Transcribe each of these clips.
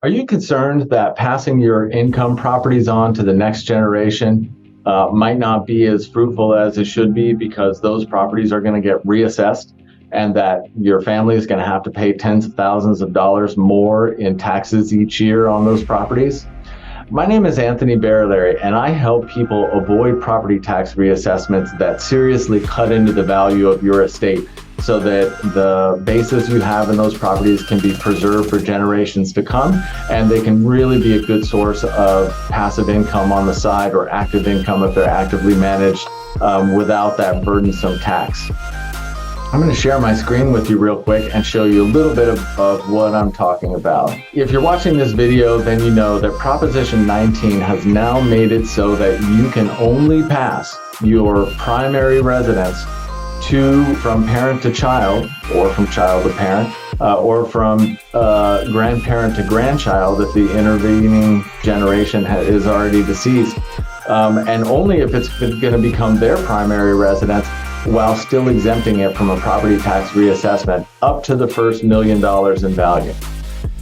Are you concerned that passing your income properties on to the next generation might not be as fruitful as it should be because those properties are going to get reassessed and that your family is going to have to pay tens of thousands of dollars more in taxes each year on those properties? My name is Anthony Barillary, and I help people avoid property tax reassessments that seriously cut into the value of your estate so that the basis you have in those properties can be preserved for generations to come, and they can really be a good source of passive income on the side or active income if they're actively managed without that burdensome tax. I'm going to share my screen with you real quick and show you a little bit of what I'm talking about. If you're watching this video, then you know that Proposition 19 has now made it so that you can only pass your primary residence from parent to child, or from child to parent, or from grandparent to grandchild if the intervening generation is already deceased, and only if it's going to become their primary residence, while still exempting it from a property tax reassessment up to the first $1 million in value.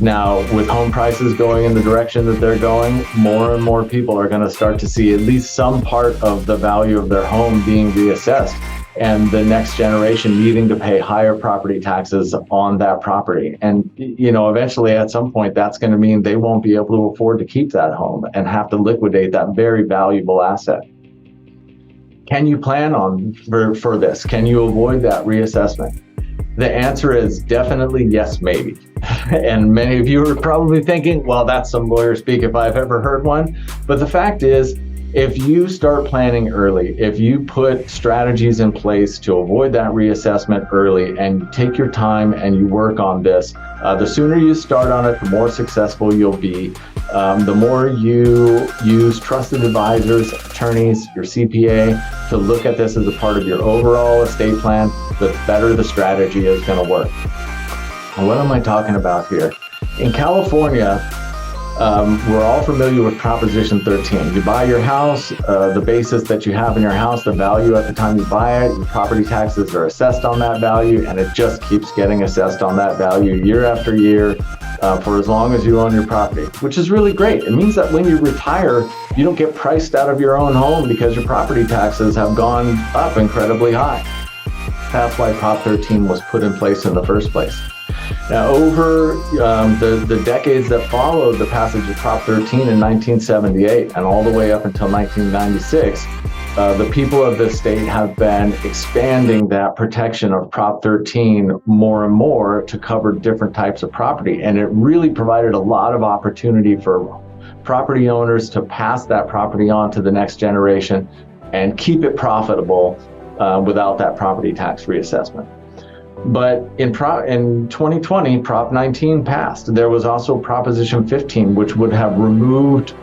Now, with home prices going in the direction that they're going, more and more people are going to start to see at least some part of the value of their home being reassessed, and the next generation needing to pay higher property taxes on that property. And, eventually at some point, that's going to mean they won't be able to afford to keep that home and have to liquidate that very valuable asset. Can you plan for this? Can you avoid that reassessment? The answer is definitely yes, maybe. And many of you are probably thinking, well, that's some lawyer speak if I've ever heard one. But the fact is, if you start planning early, if you put strategies in place to avoid that reassessment early and you take your time and you work on this, the sooner you start on it, the more successful you'll be. The more you use trusted advisors, attorneys, your CPA to look at this as a part of your overall estate plan, the better the strategy is going to work. And what am I talking about here? In California, we're all familiar with Proposition 13. You buy your house, the basis that you have in your house, the value at the time you buy it, your property taxes are assessed on that value, and it just keeps getting assessed on that value year after year for as long as you own your property, which is really great. It means that when you retire, you don't get priced out of your own home because your property taxes have gone up incredibly high. That's why Prop 13 was put in place in the first place. Now, over the decades that followed the passage of Prop 13 in 1978 and all the way up until 1996, the people of this state have been expanding that protection of Prop 13 more and more to cover different types of property. And it really provided a lot of opportunity for property owners to pass that property on to the next generation and keep it profitable without that property tax reassessment. But in 2020, Prop 19 passed. There was also Proposition 15, which would have removed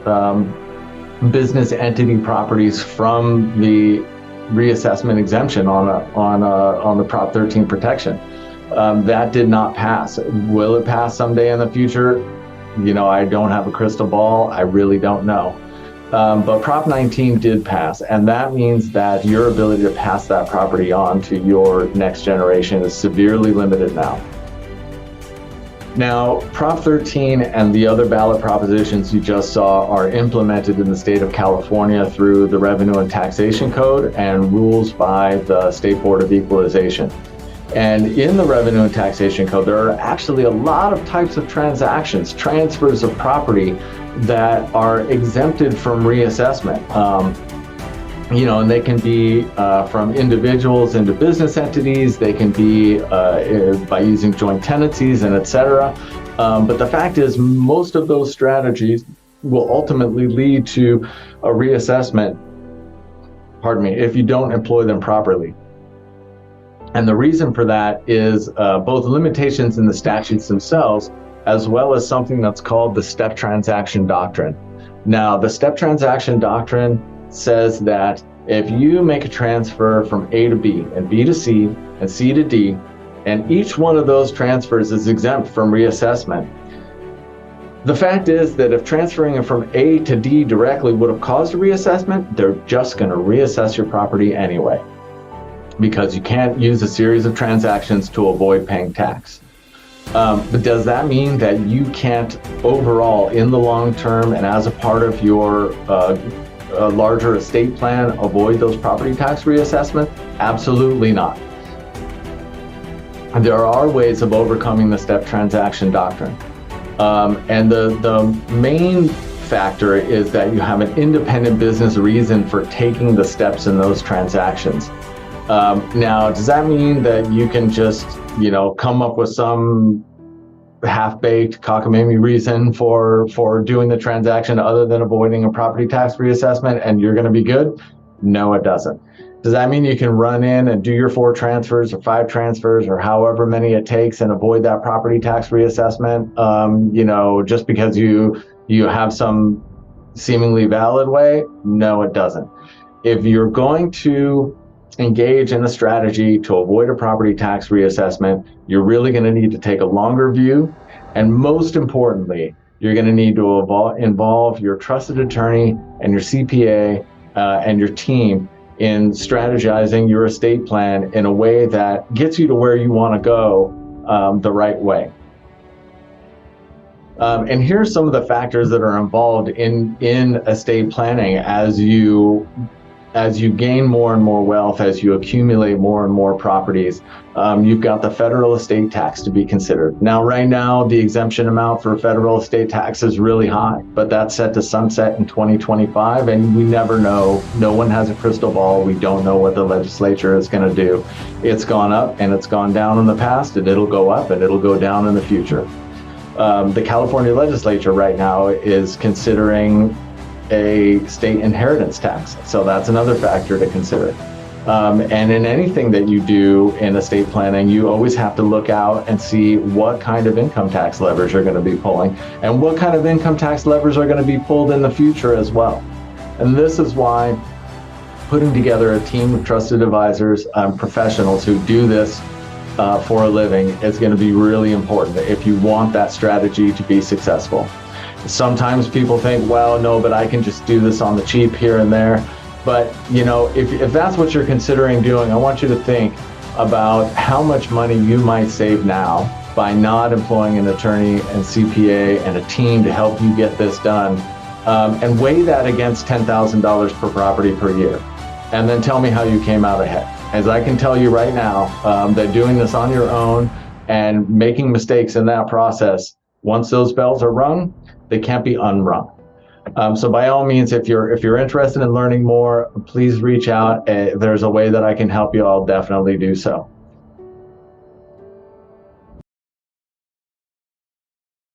business entity properties from the reassessment exemption on the Prop 13 protection. That did not pass. Will it pass someday in the future? I don't have a crystal ball. I really don't know. But Prop 19 did pass, and that means that your ability to pass that property on to your next generation is severely limited now. Now, Prop 13 and the other ballot propositions you just saw are implemented in the state of California through the Revenue and Taxation Code and rules by the State Board of Equalization. And in the Revenue and Taxation Code, there are actually a lot of types of transactions, transfers of property that are exempted from reassessment. And they can be from individuals into business entities, they can be by using joint tenancies and et cetera. But the fact is, most of those strategies will ultimately lead to a reassessment, if you don't employ them properly. And the reason for that is both limitations in the statutes themselves, as well as something that's called the step transaction doctrine. Now, the step transaction doctrine says that if you make a transfer from A to B and B to C and C to D, and each one of those transfers is exempt from reassessment, the fact is that if transferring it from A to D directly would have caused a reassessment, they're just going to reassess your property anyway, because you can't use a series of transactions to avoid paying tax. But does that mean that you can't overall, in the long term and as a part of your larger estate plan, avoid those property tax reassessments? Absolutely not. There are ways of overcoming the step transaction doctrine. And the main factor is that you have an independent business reason for taking the steps in those transactions. Now, does that mean that you can just, come up with some half-baked cockamamie reason for doing the transaction other than avoiding a property tax reassessment and you're going to be good? No, it doesn't. Does that mean you can run in and do your 4 transfers or 5 transfers or however many it takes and avoid that property tax reassessment, just because you have some seemingly valid way? No, it doesn't. If you're going to engage in a strategy to avoid a property tax reassessment, you're really going to need to take a longer view. And most importantly, you're going to need to involve your trusted attorney and your CPA and your team in strategizing your estate plan in a way that gets you to where you want to go the right way. And here's some of the factors that are involved in estate planning as you gain more and more wealth, as you accumulate more and more properties. You've got the federal estate tax to be considered. Now, right now, the exemption amount for federal estate tax is really high, but that's set to sunset in 2025, and we never know. No one has a crystal ball. We don't know what the legislature is going to do. It's gone up and it's gone down in the past, and it'll go up and it'll go down in the future. The California legislature right now is considering a state inheritance tax. So that's another factor to consider. And in anything that you do in estate planning, you always have to look out and see what kind of income tax levers you're going to be pulling and what kind of income tax levers are going to be pulled in the future as well. And this is why putting together a team of trusted advisors, professionals who do this for a living is going to be really important if you want that strategy to be successful. Sometimes people think, well, no, but I can just do this on the cheap here and there. But, if that's what you're considering doing, I want you to think about how much money you might save now by not employing an attorney and CPA and a team to help you get this done, and weigh that against $10,000 per property per year. And then tell me how you came out ahead. As I can tell you right now, that doing this on your own and making mistakes in that process, once those bells are rung, they can't be unrung. So by all means, if you're interested in learning more, please reach out. If there's a way that I can help you, I'll definitely do so.